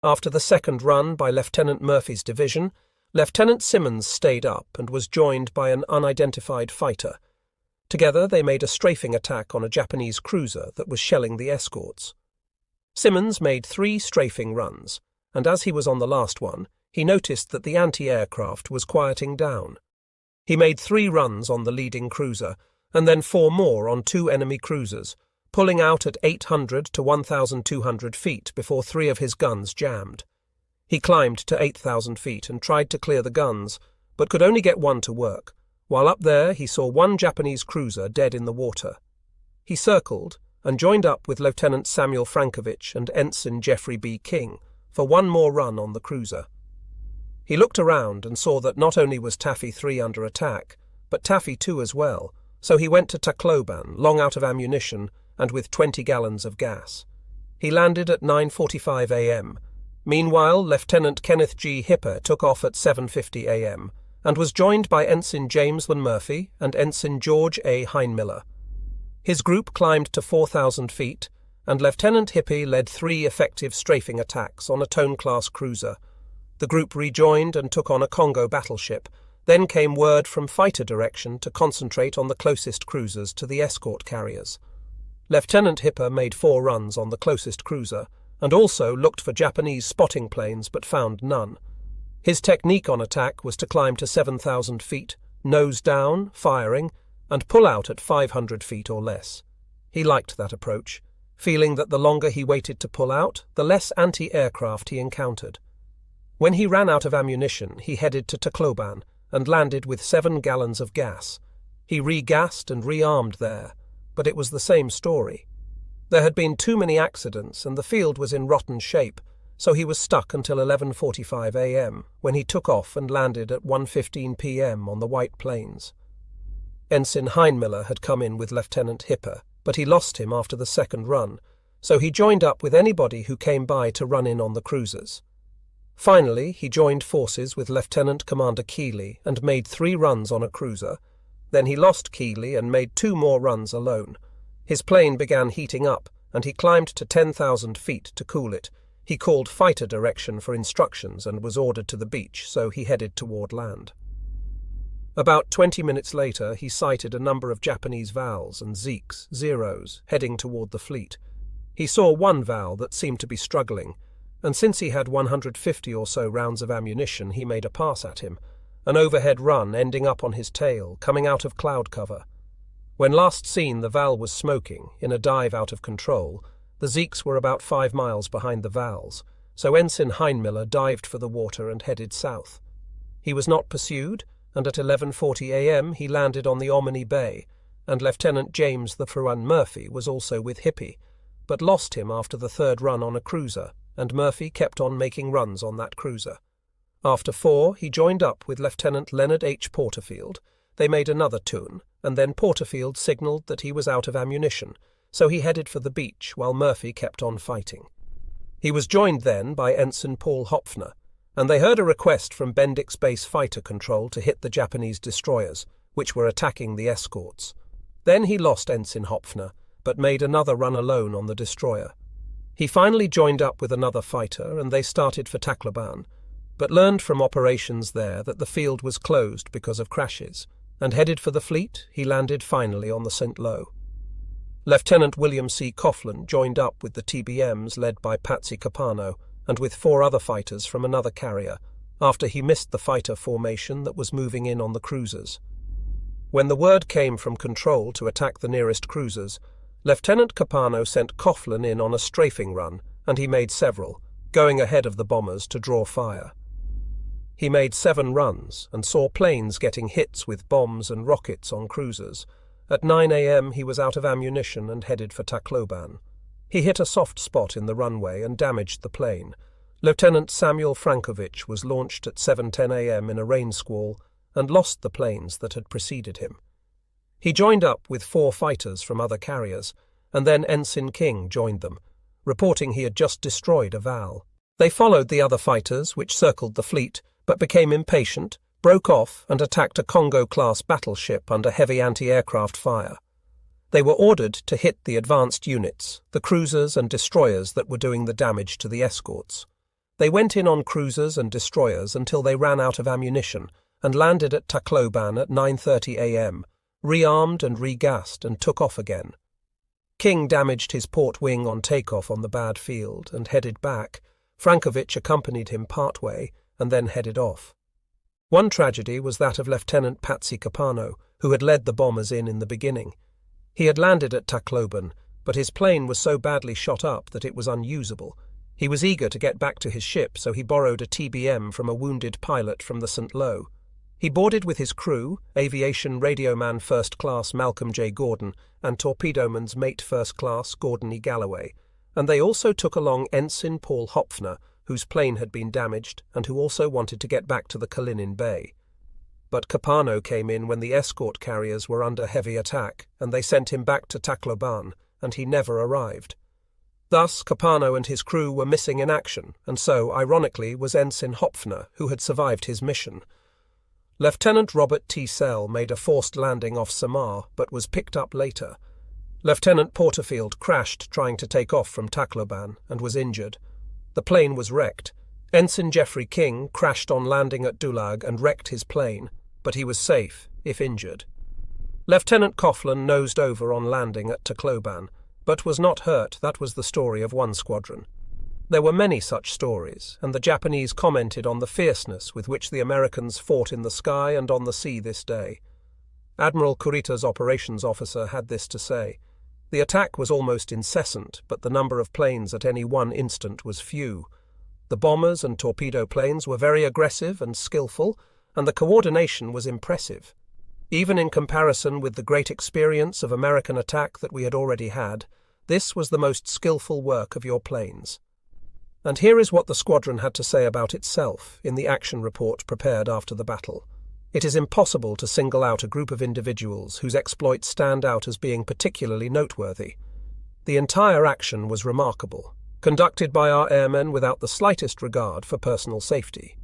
After the second run by Lieutenant Murphy's division, Lieutenant Simmons stayed up and was joined by an unidentified fighter. Together they made a strafing attack on a Japanese cruiser that was shelling the escorts. Simmons made 3 strafing runs, and as he was on the last one, he noticed that the anti-aircraft was quieting down. He made 3 runs on the leading cruiser, and then 4 more on 2 enemy cruisers, pulling out at 800 to 1,200 feet before 3 of his guns jammed. He climbed to 8,000 feet and tried to clear the guns, but could only get one to work. While up there, he saw 1 Japanese cruiser dead in the water. He circled and joined up with Lieutenant Samuel Frankovich and Ensign Jeffrey B. King for 1 more run on the cruiser. He looked around and saw that not only was Taffy 3 under attack, but Taffy 2 as well, so he went to Tacloban, long out of ammunition and with 20 gallons of gas. He landed at 9:45 a.m. Meanwhile, Lieutenant Kenneth G. Hipper took off at 7:50 a.m. and was joined by Ensign James Murphy and Ensign George A. Heinmiller. His group climbed to 4,000 feet, and Lieutenant Hippie led 3 effective strafing attacks on a Tone-class cruiser. The group rejoined and took on a Congo battleship. Then came word from fighter direction to concentrate on the closest cruisers to the escort carriers. Lieutenant Hipper made 4 runs on the closest cruiser, and also looked for Japanese spotting planes but found none. His technique on attack was to climb to 7,000 feet, nose down, firing, and pull out at 500 feet or less. He liked that approach, feeling that the longer he waited to pull out, the less anti-aircraft he encountered. When he ran out of ammunition, he headed to Tacloban and landed with 7 gallons of gas. He regassed and rearmed there, but it was the same story. There had been too many accidents and the field was in rotten shape, so he was stuck until 11:45 a.m. when he took off and landed at 1:15 p.m. on the White Plains. Ensign Heinmiller had come in with Lieutenant Hipper, but he lost him after the second run, so he joined up with anybody who came by to run in on the cruisers. Finally, he joined forces with Lieutenant Commander Keeley and made 3 runs on a cruiser. Then he lost Keeley and made 2 more runs alone. His plane began heating up, and he climbed to 10,000 feet to cool it. He called fighter direction for instructions and was ordered to the beach, so he headed toward land. About 20 minutes later, he sighted a number of Japanese VALs and Zeros heading toward the fleet. He saw 1 VAL that seemed to be struggling, and since he had 150 or so rounds of ammunition, he made a pass at him, an overhead run ending up on his tail, coming out of cloud cover. When last seen, the VAL was smoking, in a dive out of control. The Zeeks were about 5 miles behind the VALs, so Ensign Heinmiller dived for the water and headed south. He was not pursued, and at 11:40 a.m. he landed on the Omini Bay, and Lieutenant James the Fruan Murphy was also with Hippie, but lost him after the 3rd run on a cruiser, and Murphy kept on making runs on that cruiser. After 4, he joined up with Lieutenant Leonard H. Porterfield. They made another tune, and then Porterfield signaled that he was out of ammunition, so he headed for the beach while Murphy kept on fighting. He was joined then by Ensign Paul Hopfner, and they heard a request from Bendix Base Fighter Control to hit the Japanese destroyers, which were attacking the escorts. Then he lost Ensign Hopfner, but made another run alone on the destroyer. He finally joined up with another fighter, and they started for Tacloban, but learned from operations there that the field was closed because of crashes, and headed for the fleet. He landed finally on the Saint Lo. Lieutenant William C. Coughlin joined up with the TBMs led by Patsy Capano and with 4 other fighters from another carrier, after he missed the fighter formation that was moving in on the cruisers. When the word came from control to attack the nearest cruisers, Lieutenant Capano sent Coughlin in on a strafing run, and he made several, going ahead of the bombers to draw fire. He made 7 runs and saw planes getting hits with bombs and rockets on cruisers. At 9 a.m. he was out of ammunition and headed for Tacloban. He hit a soft spot in the runway and damaged the plane. Lieutenant Samuel Frankovich was launched at 7:10 a.m. in a rain squall and lost the planes that had preceded him. He joined up with 4 fighters from other carriers, and then Ensign King joined them, reporting he had just destroyed a VAL. They followed the other fighters, which circled the fleet, but became impatient, broke off and attacked a Congo-class battleship under heavy anti-aircraft fire. They were ordered to hit the advanced units, the cruisers and destroyers that were doing the damage to the escorts. They went in on cruisers and destroyers until they ran out of ammunition and landed at Tacloban at 9:30 a.m., rearmed and regassed, and took off again. King damaged his port wing on takeoff on the bad field and headed back. Frankovich accompanied him partway and then headed off. One tragedy was that of Lieutenant Patsy Capano, who had led the bombers in the beginning. He had landed at Tacloban, but his plane was so badly shot up that it was unusable. He was eager to get back to his ship, so he borrowed a TBM from a wounded pilot from the Saint Lo. He boarded with his crew, aviation radioman First Class Malcolm J. Gordon and torpedoman's mate First Class Gordon E. Galloway, and they also took along Ensign Paul Hopfner, whose plane had been damaged and who also wanted to get back to the Kalinin Bay. But Capano came in when the escort carriers were under heavy attack, and they sent him back to Tacloban, and he never arrived. Thus, Capano and his crew were missing in action, and so, ironically, was Ensign Hopfner, who had survived his mission. Lieutenant Robert T. Sell made a forced landing off Samar, but was picked up later. Lieutenant Porterfield crashed trying to take off from Tacloban and was injured. The plane was wrecked. Ensign Jeffrey King crashed on landing at Dulag and wrecked his plane, but he was safe, if injured. Lieutenant Coughlin nosed over on landing at Tacloban, but was not hurt. That was the story of one squadron. There were many such stories, and the Japanese commented on the fierceness with which the Americans fought in the sky and on the sea this day. Admiral Kurita's operations officer had this to say: "The attack was almost incessant, but the number of planes at any one instant was few. The bombers and torpedo planes were very aggressive and skillful, and the coordination was impressive. Even in comparison with the great experience of American attack that we had already had, this was the most skillful work of your planes." And here is what the squadron had to say about itself in the action report prepared after the battle. It is impossible to single out a group of individuals whose exploits stand out as being particularly noteworthy. The entire action was remarkable, conducted by our airmen without the slightest regard for personal safety.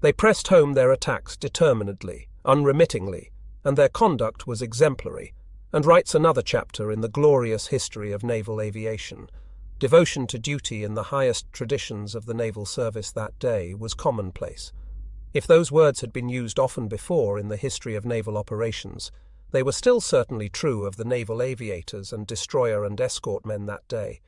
They pressed home their attacks determinedly, unremittingly, and their conduct was exemplary, and writes another chapter in the glorious history of naval aviation. Devotion to duty in the highest traditions of the naval service that day was commonplace. If those words had been used often before in the history of naval operations, they were still certainly true of the naval aviators and destroyer and escort men that day.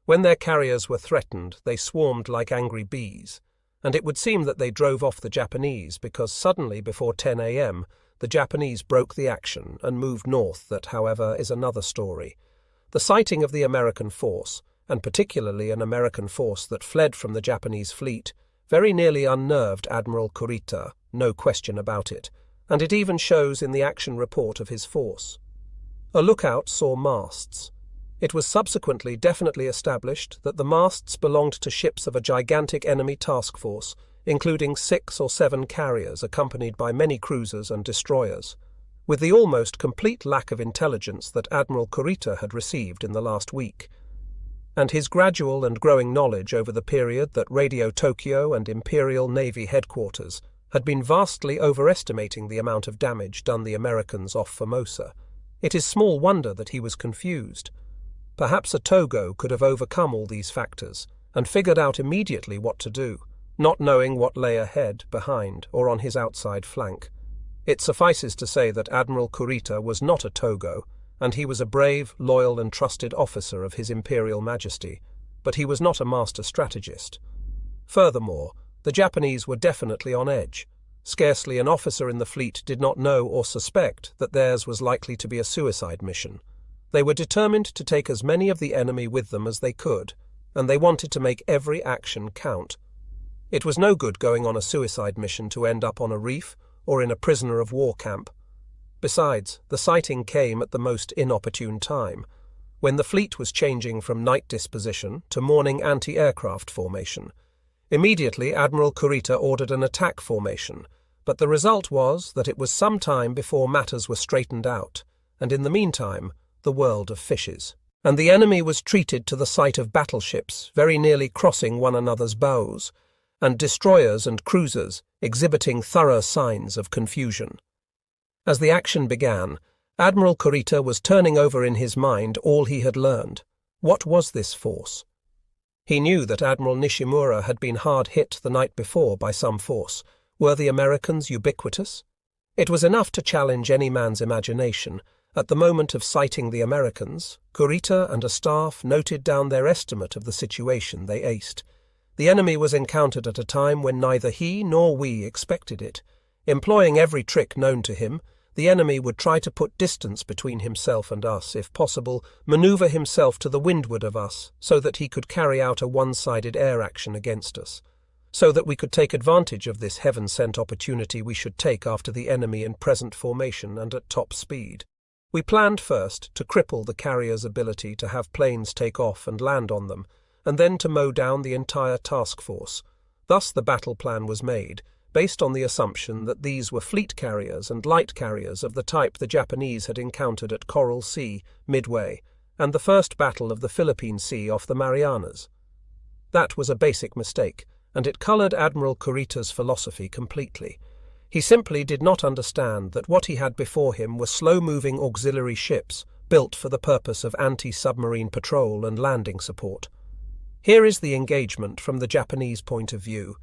When their carriers were threatened, they swarmed like angry bees, and it would seem that they drove off the Japanese because suddenly, before 10 a.m., the Japanese broke the action and moved north. That, however, is another story. The sighting of the American force, and particularly an American force that fled from the Japanese fleet, very nearly unnerved Admiral Kurita, no question about it, and it even shows in the action report of his force. A lookout saw masts. It was subsequently definitely established that the masts belonged to ships of a gigantic enemy task force, including 6 or 7 carriers accompanied by many cruisers and destroyers, with the almost complete lack of intelligence that Admiral Kurita had received in the last week, and his gradual and growing knowledge over the period that Radio Tokyo and Imperial Navy headquarters had been vastly overestimating the amount of damage done the Americans off Formosa. It is small wonder that he was confused. Perhaps a Togo could have overcome all these factors and figured out immediately what to do, not knowing what lay ahead, behind, or on his outside flank. It suffices to say that Admiral Kurita was not a Togo, and he was a brave, loyal and trusted officer of His Imperial Majesty, but he was not a master strategist. Furthermore, the Japanese were definitely on edge. Scarcely an officer in the fleet did not know or suspect that theirs was likely to be a suicide mission. They were determined to take as many of the enemy with them as they could, and they wanted to make every action count. It was no good going on a suicide mission to end up on a reef or in a prisoner of war camp. Besides, the sighting came at the most inopportune time, when the fleet was changing from night disposition to morning anti-aircraft formation. Immediately, Admiral Kurita ordered an attack formation, but the result was that it was some time before matters were straightened out, and in the meantime, the world of fishes. And the enemy was treated to the sight of battleships very nearly crossing one another's bows, and destroyers and cruisers exhibiting thorough signs of confusion. As the action began, Admiral Kurita was turning over in his mind all he had learned. What was this force? He knew that Admiral Nishimura had been hard hit the night before by some force. Were the Americans ubiquitous? It was enough to challenge any man's imagination. At the moment of sighting the Americans, Kurita and a staff noted down their estimate of the situation they aced. The enemy was encountered at a time when neither he nor we expected it. Employing every trick known to him, the enemy would try to put distance between himself and us, if possible, maneuver himself to the windward of us, so that he could carry out a one-sided air action against us. So that we could take advantage of this heaven-sent opportunity we should take after the enemy in present formation and at top speed. We planned first to cripple the carrier's ability to have planes take off and land on them, and then to mow down the entire task force. Thus the battle plan was made, based on the assumption that these were fleet carriers and light carriers of the type the Japanese had encountered at Coral Sea, Midway, and the first battle of the Philippine Sea off the Marianas. That was a basic mistake, and it coloured Admiral Kurita's philosophy completely. He simply did not understand that what he had before him were slow-moving auxiliary ships built for the purpose of anti-submarine patrol and landing support. Here is the engagement from the Japanese point of view.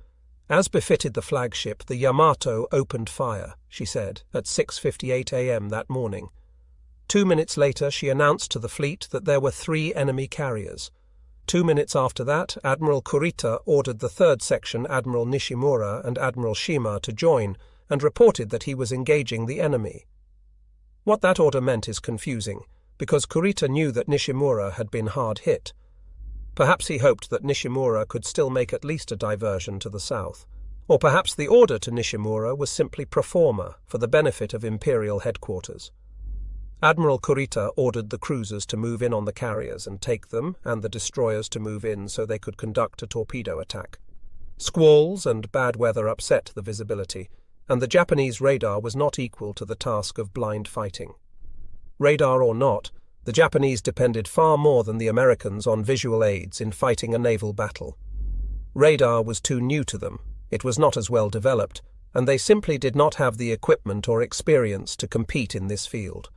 As befitted the flagship, the Yamato opened fire, she said, at 6:58 a.m. that morning. 2 minutes later, she announced to the fleet that there were 3 enemy carriers. 2 minutes after that, Admiral Kurita ordered the third section, Admiral Nishimura and Admiral Shima, to join, and reported that he was engaging the enemy. What that order meant is confusing, because Kurita knew that Nishimura had been hard hit. Perhaps he hoped that Nishimura could still make at least a diversion to the south. Or perhaps the order to Nishimura was simply pro forma for the benefit of Imperial headquarters. Admiral Kurita ordered the cruisers to move in on the carriers and take them, and the destroyers to move in so they could conduct a torpedo attack. Squalls and bad weather upset the visibility, and the Japanese radar was not equal to the task of blind fighting. Radar or not, the Japanese depended far more than the Americans on visual aids in fighting a naval battle. Radar was too new to them, it was not as well developed, and they simply did not have the equipment or experience to compete in this field.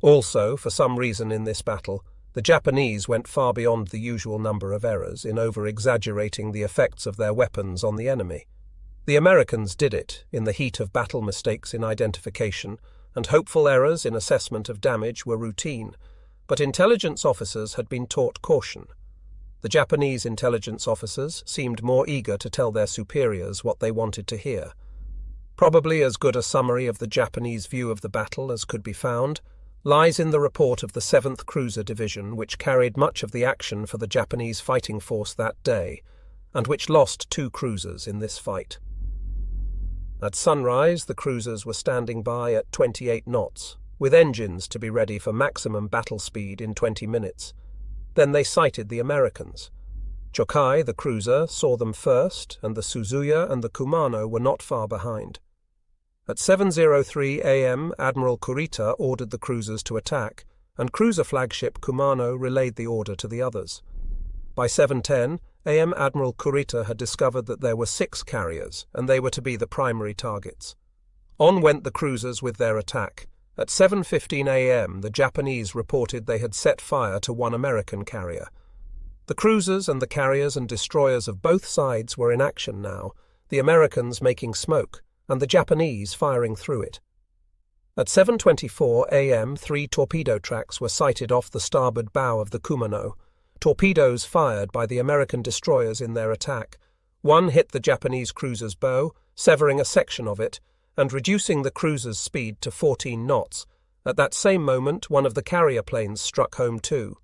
Also, for some reason in this battle, the Japanese went far beyond the usual number of errors in over-exaggerating the effects of their weapons on the enemy. The Americans did it in the heat of battle. Mistakes in identification and hopeful errors in assessment of damage were routine, but intelligence officers had been taught caution. The Japanese intelligence officers seemed more eager to tell their superiors what they wanted to hear. Probably as good a summary of the Japanese view of the battle as could be found lies in the report of the 7th Cruiser Division, which carried much of the action for the Japanese fighting force that day, and which lost 2 cruisers in this fight. At sunrise, the cruisers were standing by at 28 knots, with engines to be ready for maximum battle speed in 20 minutes. Then they sighted the Americans. Chokai, the cruiser, saw them first, and the Suzuya and the Kumano were not far behind. At 7:03 a.m., Admiral Kurita ordered the cruisers to attack, and cruiser flagship Kumano relayed the order to the others. By 7:10 a.m., Admiral Kurita had discovered that there were 6 carriers, and they were to be the primary targets. On went the cruisers with their attack. At 7:15 a.m., the Japanese reported they had set fire to 1 American carrier. The cruisers and the carriers and destroyers of both sides were in action now, the Americans making smoke, and the Japanese firing through it. At 7:24 a.m., 3 torpedo tracks were sighted off the starboard bow of the Kumano, torpedoes fired by the American destroyers in their attack. One hit the Japanese cruiser's bow, severing a section of it, and reducing the cruiser's speed to 14 knots. At that same moment, one of the carrier planes struck home too.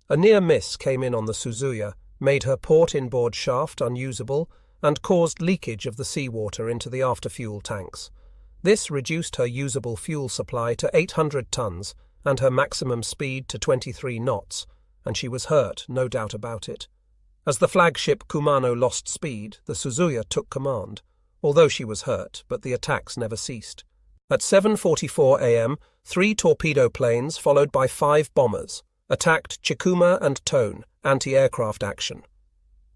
A near miss came in on the Suzuya, made her port inboard shaft unusable, and caused leakage of the seawater into the after-fuel tanks. This reduced her usable fuel supply to 800 tons and her maximum speed to 23 knots, and she was hurt, no doubt about it. As the flagship Kumano lost speed, the Suzuya took command, although she was hurt, but the attacks never ceased. At 7:44 a.m., 3 torpedo planes, followed by 5 bombers, attacked Chikuma and Tone, anti-aircraft action.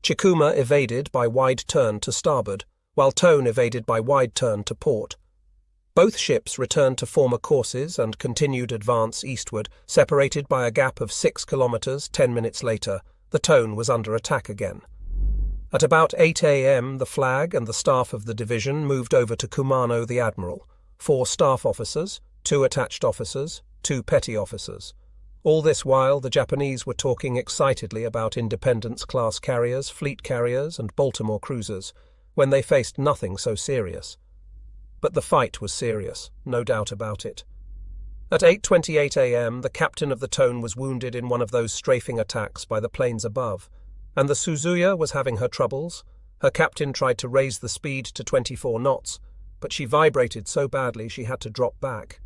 Chikuma evaded by wide turn to starboard, while Tone evaded by wide turn to port. Both ships returned to former courses and continued advance eastward, separated by a gap of 6 kilometers 10 minutes later, the Tone was under attack again. At about 8 a.m., the flag and the staff of the division moved over to Kumano the Admiral, 4 staff officers, 2 attached officers, 2 petty officers. All this while, the Japanese were talking excitedly about Independence-class carriers, fleet carriers, and Baltimore cruisers, when they faced nothing so serious. But the fight was serious, no doubt about it. At 8:28 a.m., the captain of the Tone was wounded in one of those strafing attacks by the planes above, and the Suzuya was having her troubles. Her captain tried to raise the speed to 24 knots, but she vibrated so badly she had to drop back.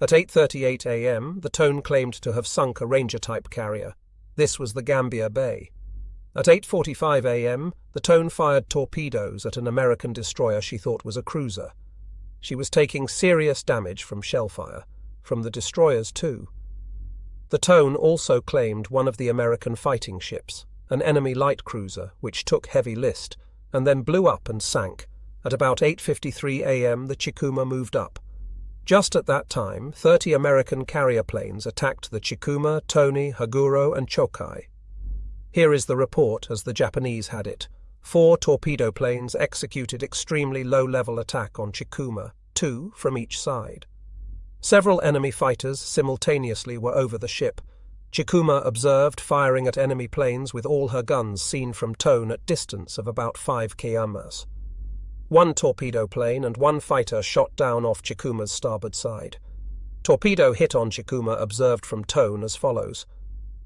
At 8:38 a.m., the Tone claimed to have sunk a Ranger-type carrier. This was the Gambia Bay. At 8:45 a.m., the Tone fired torpedoes at an American destroyer she thought was a cruiser. She was taking serious damage from shellfire, from the destroyers too. The Tone also claimed one of the American fighting ships, an enemy light cruiser, which took heavy list, and then blew up and sank. At about 8:53 a.m., the Chikuma moved up. Just at that time, 30 American carrier planes attacked the Chikuma, Tony, Haguro, and Chokai. Here is the report as the Japanese had it. 4 torpedo planes executed extremely low-level attack on Chikuma, 2 from each side. Several enemy fighters simultaneously were over the ship. Chikuma observed firing at enemy planes with all her guns seen from Tone at distance of about 5 km. 1 torpedo plane and 1 fighter shot down off Chikuma's starboard side. Torpedo hit on Chikuma observed from Tone as follows.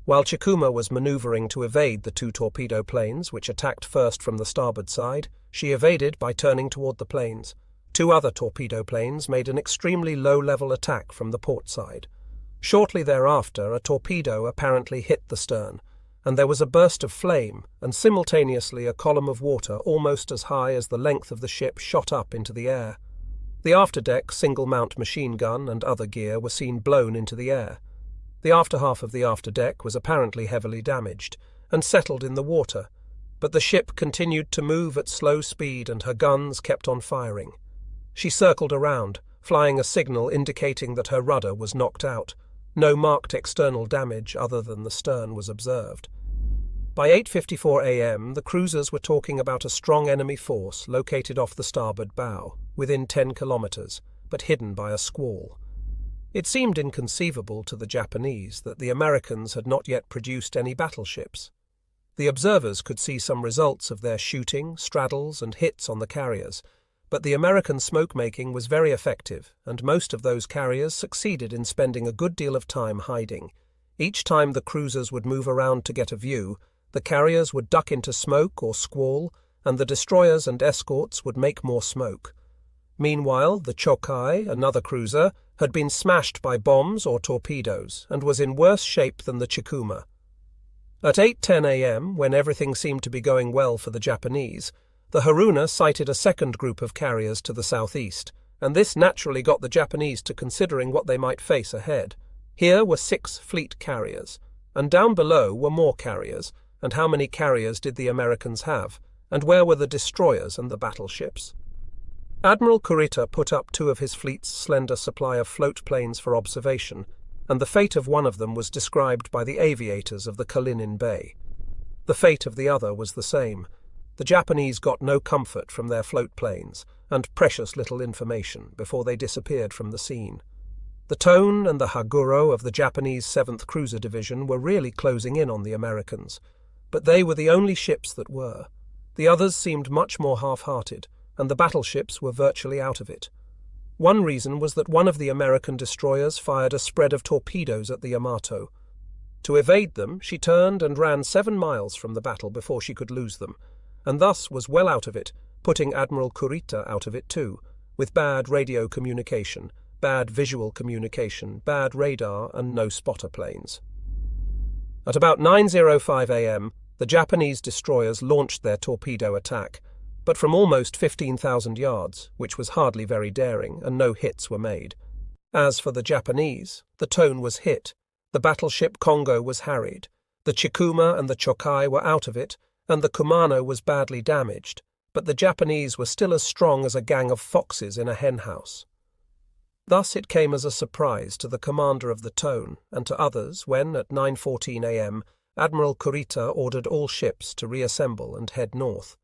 While Chikuma was maneuvering to evade the 2 torpedo planes, which attacked first from the starboard side, she evaded by turning toward the planes. 2 other torpedo planes made an extremely low-level attack from the port side. Shortly thereafter, a torpedo apparently hit the stern, and there was a burst of flame, and simultaneously a column of water almost as high as the length of the ship shot up into the air. The afterdeck single-mount machine gun and other gear were seen blown into the air. The after half of the afterdeck was apparently heavily damaged, and settled in the water, but the ship continued to move at slow speed and her guns kept on firing. She circled around, flying a signal indicating that her rudder was knocked out. No marked external damage other than the stern was observed. By 8:54 a.m., the cruisers were talking about a strong enemy force located off the starboard bow, within 10 kilometers, but hidden by a squall. It seemed inconceivable to the Japanese that the Americans had not yet produced any battleships. The observers could see some results of their shooting, straddles, and hits on the carriers, but the American smoke-making was very effective, and most of those carriers succeeded in spending a good deal of time hiding. Each time the cruisers would move around to get a view, the carriers would duck into smoke or squall, and the destroyers and escorts would make more smoke. Meanwhile, the Chokai, another cruiser, had been smashed by bombs or torpedoes, and was in worse shape than the Chikuma. At 8:10 a.m., when everything seemed to be going well for the Japanese, the Haruna sighted a second group of carriers to the southeast, and this naturally got the Japanese to considering what they might face ahead. Here were 6 fleet carriers, and down below were more carriers, and how many carriers did the Americans have, and where were the destroyers and the battleships? Admiral Kurita put up 2 of his fleet's slender supply of float planes for observation, and the fate of one of them was described by the aviators of the Kalinin Bay. The fate of the other was the same. The Japanese got no comfort from their float planes, and precious little information, before they disappeared from the scene. The Tone and the Haguro of the Japanese 7th Cruiser Division were really closing in on the Americans, but they were the only ships that were. The others seemed much more half-hearted, and the battleships were virtually out of it. One reason was that one of the American destroyers fired a spread of torpedoes at the Yamato. To evade them, she turned and ran 7 miles from the battle before she could lose them, and thus was well out of it, putting Admiral Kurita out of it too, with bad radio communication, bad visual communication, bad radar, and no spotter planes. At about 9:05 a.m., the Japanese destroyers launched their torpedo attack, but from almost 15,000 yards, which was hardly very daring, and no hits were made. As for the Japanese, the Tone was hit, the battleship Kongo was harried, the Chikuma and the Chokai were out of it, and the Kumano was badly damaged, but the Japanese were still as strong as a gang of foxes in a henhouse. Thus it came as a surprise to the commander of the Tone and to others when, at 9:14 a.m., Admiral Kurita ordered all ships to reassemble and head north.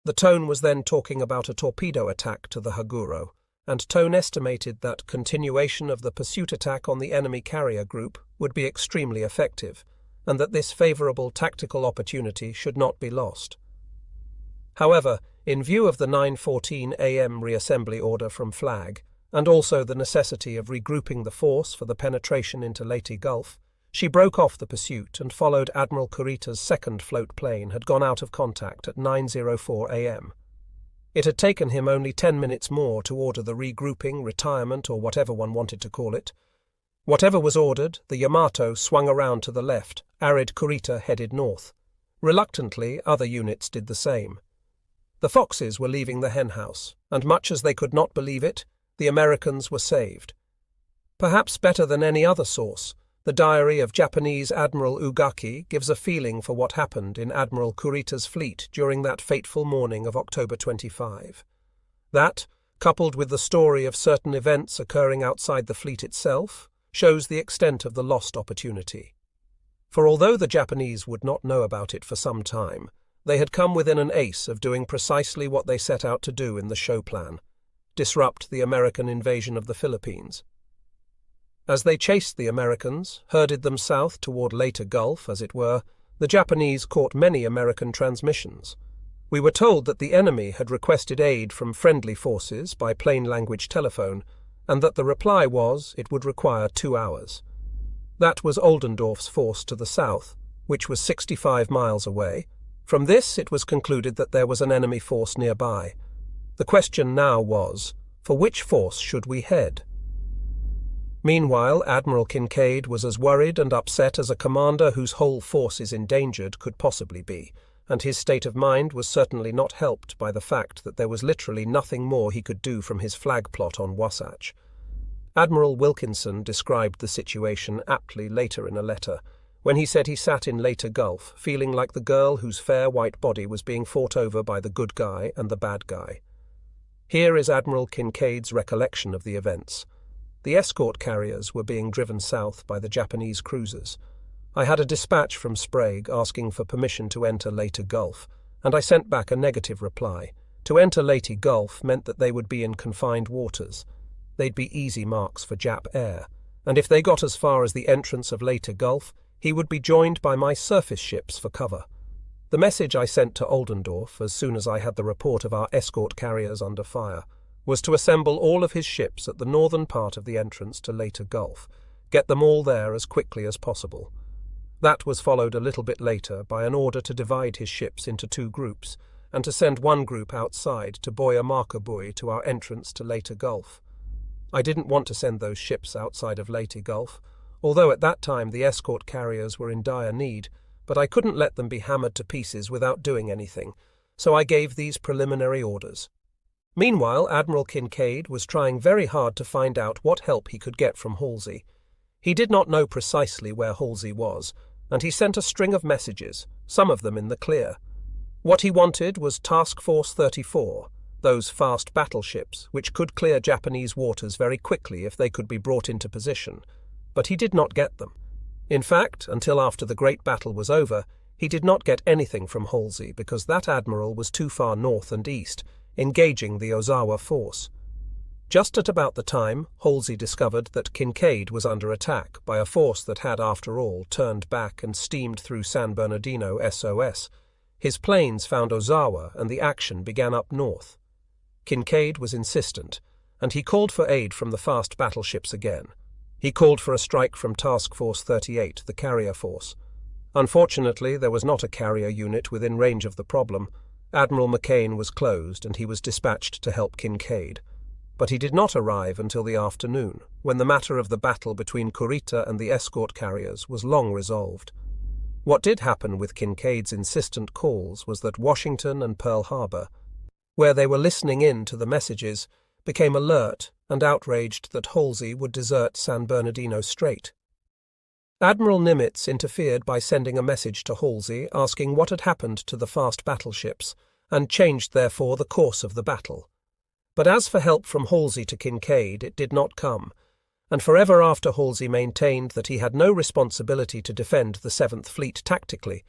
The tone was then talking about a torpedo attack to the Haguro, and Tone estimated that continuation of the pursuit attack on the enemy carrier group would be extremely effective, and that this favourable tactical opportunity should not be lost. However, in view of the 9:14 a.m. reassembly order from Flag, and also the necessity of regrouping the force for the penetration into Leyte Gulf, she broke off the pursuit and followed Admiral Kurita's second float plane had gone out of contact at 9:04 a.m. It had taken him only 10 minutes more to order the regrouping, retirement, or whatever one wanted to call it. Whatever was ordered, the Yamato swung around to the left, arid Kurita headed north. Reluctantly, other units did the same. The Foxes were leaving the henhouse, and much as they could not believe it, the Americans were saved. Perhaps better than any other source, the diary of Japanese Admiral Ugaki gives a feeling for what happened in Admiral Kurita's fleet during that fateful morning of October 25. That, coupled with the story of certain events occurring outside the fleet itself, shows the extent of the lost opportunity. For although the Japanese would not know about it for some time, they had come within an ace of doing precisely what they set out to do in the show plan: disrupt the American invasion of the Philippines. As they chased the Americans, herded them south toward Leyte Gulf, as it were, the Japanese caught many American transmissions. We were told that the enemy had requested aid from friendly forces by plain language telephone, and that the reply was it would require 2 hours. That was Oldendorf's force to the south, which was 65 miles away. From this it was concluded that there was an enemy force nearby. The question now was, for which force should we head? Meanwhile, Admiral Kincaid was as worried and upset as a commander whose whole force is endangered could possibly be, and his state of mind was certainly not helped by the fact that there was literally nothing more he could do from his flag plot on Wasatch. Admiral Wilkinson described the situation aptly later in a letter, when he said he sat in Leyte Gulf, feeling like the girl whose fair white body was being fought over by the good guy and the bad guy. Here is Admiral Kincaid's recollection of the events. The escort carriers were being driven south by the Japanese cruisers. I had a dispatch from Sprague asking for permission to enter Leyte Gulf, and I sent back a negative reply. To enter Leyte Gulf meant that they would be in confined waters. They'd be easy marks for Jap air, and if they got as far as the entrance of Leyte Gulf, he would be joined by my surface ships for cover. The message I sent to Oldendorf, as soon as I had the report of our escort carriers under fire, was to assemble all of his ships at the northern part of the entrance to Leyte Gulf, get them all there as quickly as possible. That was followed a little bit later by an order to divide his ships into 2 groups, and to send one group outside to buoy a marker buoy to our entrance to Leyte Gulf. I didn't want to send those ships outside of Leyte Gulf, although at that time the escort carriers were in dire need, but I couldn't let them be hammered to pieces without doing anything, so I gave these preliminary orders. Meanwhile, Admiral Kincaid was trying very hard to find out what help he could get from Halsey. He did not know precisely where Halsey was, and he sent a string of messages, some of them in the clear. What he wanted was Task Force 34, those fast battleships which could clear Japanese waters very quickly if they could be brought into position, but he did not get them. In fact, until after the great battle was over, he did not get anything from Halsey because that admiral was too far north and east, engaging the Ozawa force. Just at about the time, Halsey discovered that Kincaid was under attack by a force that had, after all, turned back and steamed through San Bernardino SOS. His planes found Ozawa and the action began up north. Kincaid was insistent, and he called for aid from the fast battleships again. He called for a strike from Task Force 38, the carrier force. Unfortunately, there was not a carrier unit within range of the problem. Admiral McCain was closed, and he was dispatched to help Kincaid. But he did not arrive until the afternoon, when the matter of the battle between Kurita and the escort carriers was long resolved. What did happen with Kincaid's insistent calls was that Washington and Pearl Harbor, where they were listening in to the messages, became alert and outraged that Halsey would desert San Bernardino Strait. Admiral Nimitz interfered by sending a message to Halsey asking what had happened to the fast battleships, and changed therefore the course of the battle. But as for help from Halsey to Kincaid, it did not come, and forever after Halsey maintained that he had no responsibility to defend the 7th Fleet tactically,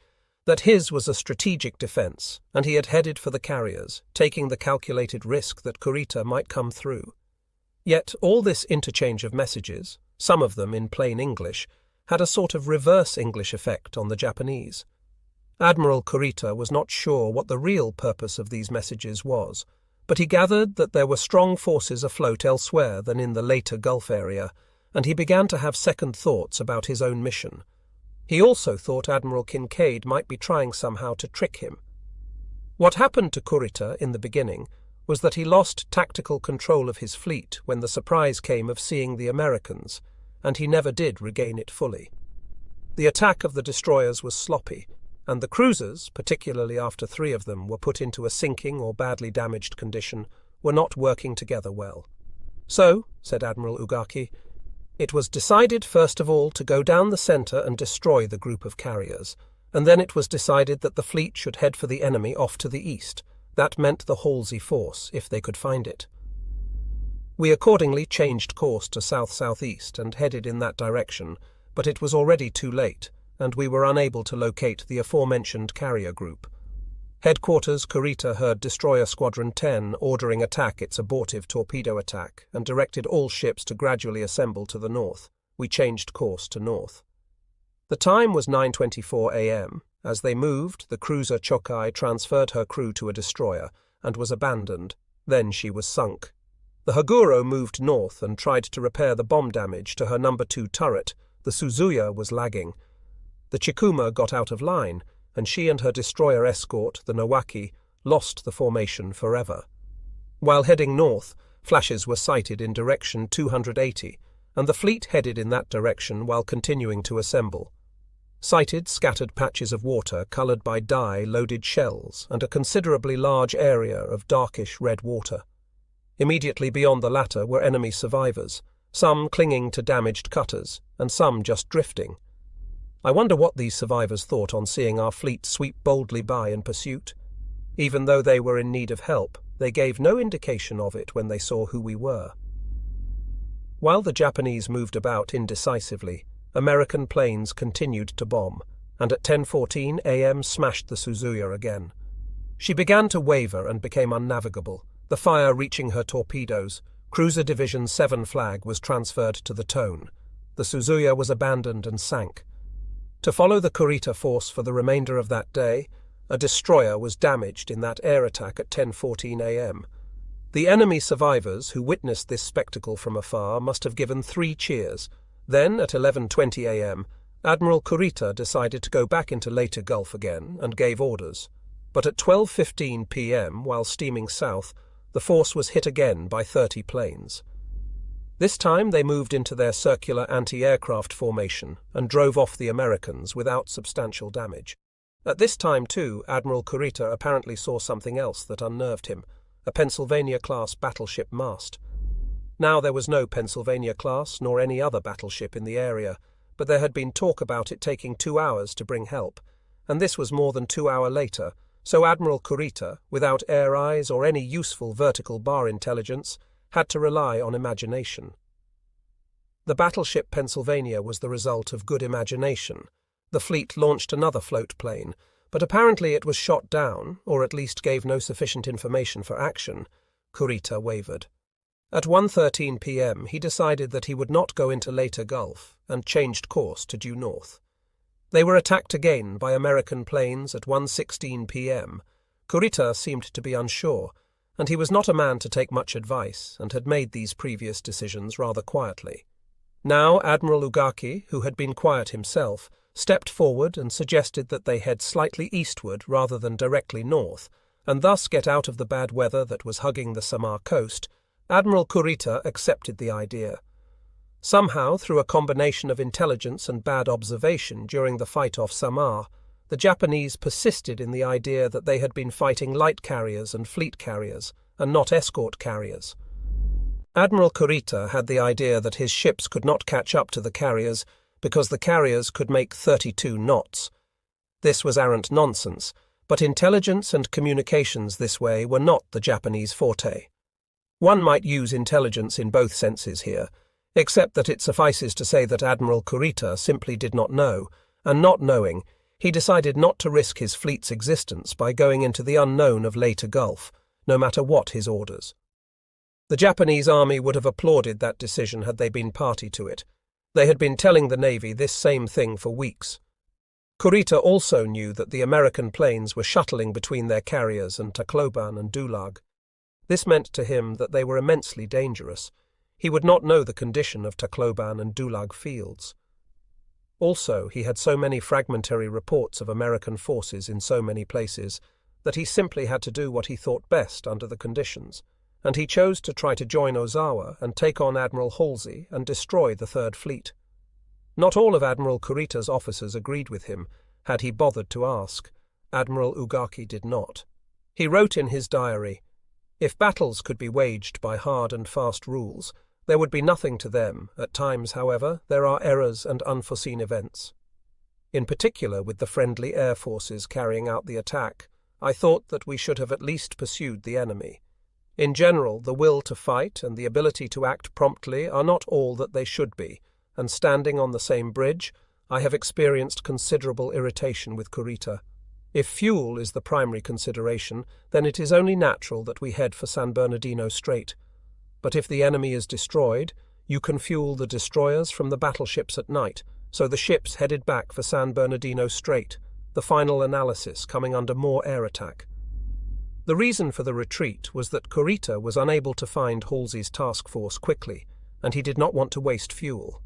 that his was a strategic defence, and he had headed for the carriers, taking the calculated risk that Kurita might come through. Yet all this interchange of messages, some of them in plain English, had a sort of reverse English effect on the Japanese. Admiral Kurita was not sure what the real purpose of these messages was, but he gathered that there were strong forces afloat elsewhere than in the Leyte Gulf area, and he began to have second thoughts about his own mission. He also thought Admiral Kincaid might be trying somehow to trick him. What happened to Kurita in the beginning was that he lost tactical control of his fleet when the surprise came of seeing the Americans, and he never did regain it fully. The attack of the destroyers was sloppy, and the cruisers, particularly after 3 of them were put into a sinking or badly damaged condition, were not working together well. So, said Admiral Ugaki, it was decided first of all to go down the centre and destroy the group of carriers, and then it was decided that the fleet should head for the enemy off to the east. That meant the Halsey force, if they could find it. We accordingly changed course to south-southeast and headed in that direction, but it was already too late, and we were unable to locate the aforementioned carrier group. Headquarters Kurita heard Destroyer Squadron 10 ordering attack its abortive torpedo attack and directed all ships to gradually assemble to the north. We changed course to north. The time was 9:24 a.m. As they moved, the cruiser Chokai transferred her crew to a destroyer and was abandoned. Then she was sunk. The Haguro moved north and tried to repair the bomb damage to her No. 2 turret. The Suzuya was lagging. The Chikuma got out of line, and she and her destroyer escort, the Nawaki, lost the formation forever. While heading north, flashes were sighted in direction 280, and the fleet headed in that direction while continuing to assemble. Sighted scattered patches of water coloured by dye-loaded shells and a considerably large area of darkish red water. Immediately beyond the latter were enemy survivors, some clinging to damaged cutters, and some just drifting. I wonder what these survivors thought on seeing our fleet sweep boldly by in pursuit. Even though they were in need of help, they gave no indication of it when they saw who we were. While the Japanese moved about indecisively, American planes continued to bomb, and at 10:14 a.m. smashed the Suzuya again. She began to waver and became unnavigable, the fire reaching her torpedoes. Cruiser Division 7 flag was transferred to the Tone. The Suzuya was abandoned and sank. To follow the Kurita force for the remainder of that day, a destroyer was damaged in that air attack at 10:14 a.m. The enemy survivors who witnessed this spectacle from afar must have given 3 cheers. Then, at 11:20 a.m., Admiral Kurita decided to go back into Leyte Gulf again and gave orders. But at 12:15 p.m., while steaming south, the force was hit again by 30 planes. This time they moved into their circular anti-aircraft formation and drove off the Americans without substantial damage. At this time, too, Admiral Kurita apparently saw something else that unnerved him, a Pennsylvania-class battleship mast. Now there was no Pennsylvania-class nor any other battleship in the area, but there had been talk about it taking 2 hours to bring help, and this was more than 2 hours later, so Admiral Kurita, without air eyes or any useful vertical bar intelligence, had to rely on imagination. The battleship Pennsylvania was the result of good imagination. The fleet launched another float plane, but apparently it was shot down, or at least gave no sufficient information for action. Kurita wavered. At 1:13 p.m. he decided that he would not go into Leyte Gulf and changed course to due north. They were attacked again by American planes at 1:16 p.m. Kurita seemed to be unsure, and he was not a man to take much advice and had made these previous decisions rather quietly. Now Admiral Ugaki, who had been quiet himself, stepped forward and suggested that they head slightly eastward rather than directly north, and thus get out of the bad weather that was hugging the Samar coast. Admiral Kurita accepted the idea. Somehow, through a combination of intelligence and bad observation during the fight off Samar, the Japanese persisted in the idea that they had been fighting light carriers and fleet carriers, and not escort carriers. Admiral Kurita had the idea that his ships could not catch up to the carriers because the carriers could make 32 knots. This was arrant nonsense, but intelligence and communications this way were not the Japanese forte. One might use intelligence in both senses here. except that it suffices to say that Admiral Kurita simply did not know, and not knowing, he decided not to risk his fleet's existence by going into the unknown of Leyte Gulf, no matter what his orders. The Japanese army would have applauded that decision had they been party to it. They had been telling the Navy this same thing for weeks. Kurita also knew that the American planes were shuttling between their carriers and Tacloban and Dulag. This meant to him that they were immensely dangerous. He would not know the condition of Tacloban and Dulag fields. Also, he had so many fragmentary reports of American forces in so many places that he simply had to do what he thought best under the conditions, and he chose to try to join Ozawa and take on Admiral Halsey and destroy the Third Fleet. Not all of Admiral Kurita's officers agreed with him, had he bothered to ask. Admiral Ugaki did not. He wrote in his diary, "If battles could be waged by hard and fast rules, there would be nothing to them. At times, however, there are errors and unforeseen events. In particular, with the friendly air forces carrying out the attack, I thought that we should have at least pursued the enemy. In general, the will to fight and the ability to act promptly are not all that they should be, and standing on the same bridge, I have experienced considerable irritation with Kurita. If fuel is the primary consideration, then it is only natural that we head for San Bernardino Strait. But if the enemy is destroyed, you can fuel the destroyers from the battleships at night, so the ships headed back for San Bernardino Strait, the final analysis coming under more air attack." The reason for the retreat was that Kurita was unable to find Halsey's task force quickly, and he did not want to waste fuel.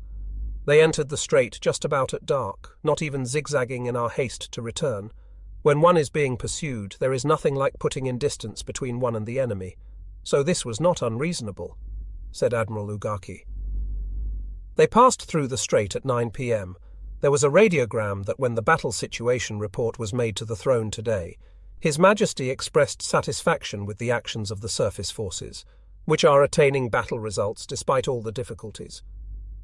They entered the strait just about at dark, not even zigzagging in our haste to return. When one is being pursued, there is nothing like putting in distance between one and the enemy. So this was not unreasonable, said Admiral Ugaki. They passed through the strait at 9 p.m. There was a radiogram that when the battle situation report was made to the throne today, His Majesty expressed satisfaction with the actions of the surface forces, which are attaining battle results despite all the difficulties.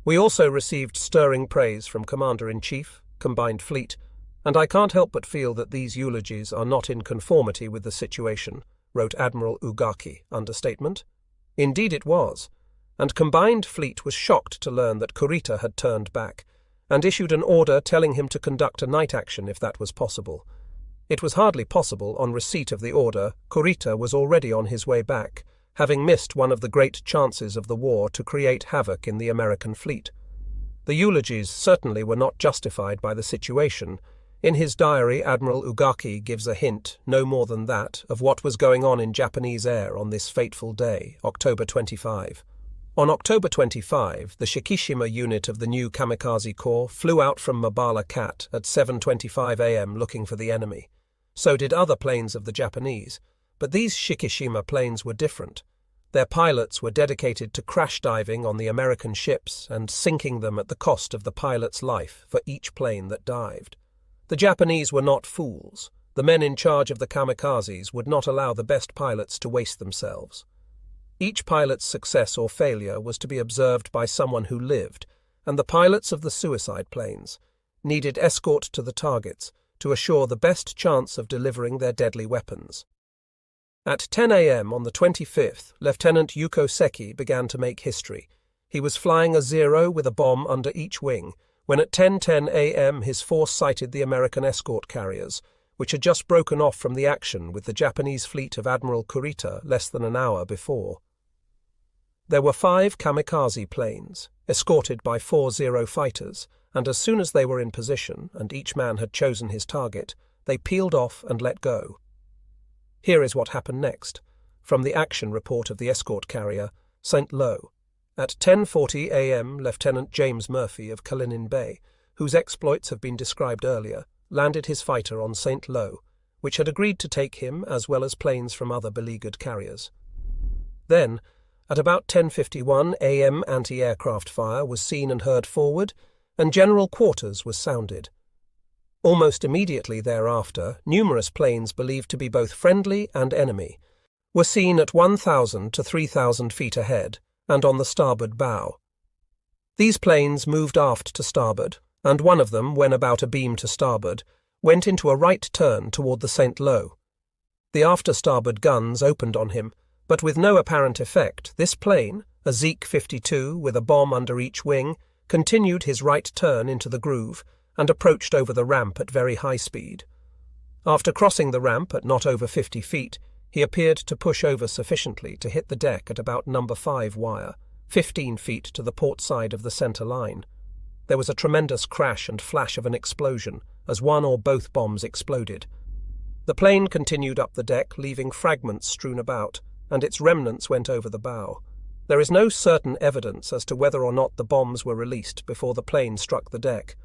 We also received stirring praise from Commander-in-Chief, Combined Fleet, and I can't help but feel that these eulogies are not in conformity with the situation, wrote Admiral Ugaki, understatement. Indeed it was, and Combined Fleet was shocked to learn that Kurita had turned back, and issued an order telling him to conduct a night action if that was possible. It was hardly possible. On receipt of the order, Kurita was already on his way back, having missed one of the great chances of the war to create havoc in the American fleet. The eulogies certainly were not justified by the situation. In his diary, Admiral Ugaki gives a hint, no more than that, of what was going on in Japanese air on this fateful day, October 25. On October 25, the Shikishima unit of the new kamikaze corps flew out from Mabala Cat at 7:25 a.m. looking for the enemy. So did other planes of the Japanese, but these Shikishima planes were different. Their pilots were dedicated to crash diving on the American ships and sinking them at the cost of the pilot's life for each plane that dived. The Japanese were not fools. The men in charge of the kamikazes would not allow the best pilots to waste themselves. Each pilot's success or failure was to be observed by someone who lived, and the pilots of the suicide planes needed escort to the targets to assure the best chance of delivering their deadly weapons. At 10 a.m. on the 25th, Lieutenant Yuko Seki began to make history. He was flying a Zero with a bomb under each wing, when at 10:10 a.m. his force sighted the American escort carriers, which had just broken off from the action with the Japanese fleet of Admiral Kurita less than an hour before. There were 5 kamikaze planes, escorted by 4 Zero fighters, and as soon as they were in position and each man had chosen his target, they peeled off and let go. Here is what happened next, from the action report of the escort carrier, Saint Lo. At 10:40 a.m., Lieutenant James Murphy of Kalinin Bay, whose exploits have been described earlier, landed his fighter on Saint Lo, which had agreed to take him as well as planes from other beleaguered carriers. Then, at about 10:51 a.m., anti-aircraft fire was seen and heard forward, and general quarters was sounded. Almost immediately thereafter, numerous planes believed to be both friendly and enemy were seen at 1,000 to 3,000 feet ahead and on the starboard bow. These planes moved aft to starboard, and one of them, when about a beam to starboard, went into a right turn toward the Saint Lo. The after-starboard guns opened on him, but with no apparent effect, this plane, a Zeke-52 with a bomb under each wing, continued his right turn into the groove and approached over the ramp at very high speed. After crossing the ramp at not over 50 feet, he appeared to push over sufficiently to hit the deck at about number 5 wire, 15 feet to the port side of the center line. There was a tremendous crash and flash of an explosion as one or both bombs exploded. The plane continued up the deck, leaving fragments strewn about, and its remnants went over the bow. There is no certain evidence as to whether or not the bombs were released before the plane struck the deck.